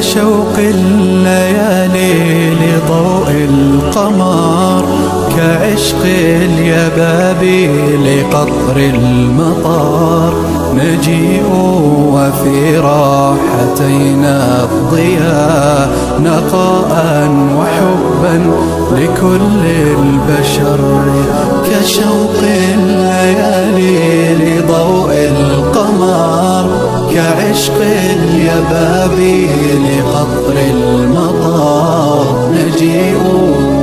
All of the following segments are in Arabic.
كشوق الليالي لضوء القمر، كعشق اليبابي لقطر المطار. نجيء وفي راحتينا الضياء، نقاء وحبا لكل البشر. كشوق الليالي لضوء القمر، كعشق اليبابي لقطر المطار. نجيء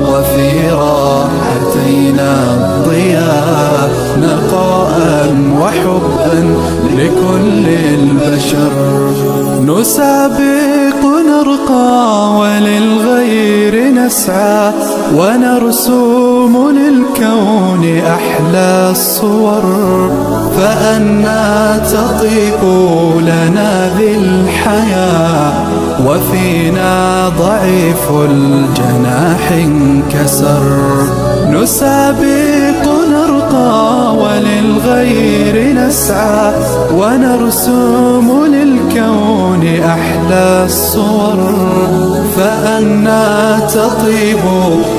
وفي راحتينا الضياء، نقاء وحبا لكل البشر. نسابق نرقى وللغير نسعى، ونرسم للكون أحلى الصور. فأنى تطيب لنا ذي الحياة، وفينا ضعيف الجناح انكسر. نسابق نرقى وللغير نسعى، ونرسم للكون أحلى الصور. فأنى تطيب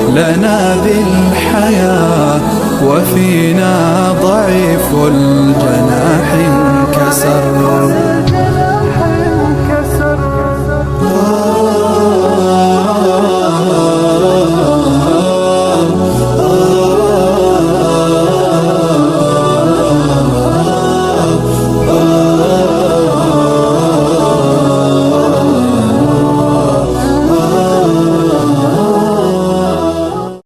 لنا ذي الحياة، وفينا ضعيف الجناح انكسر.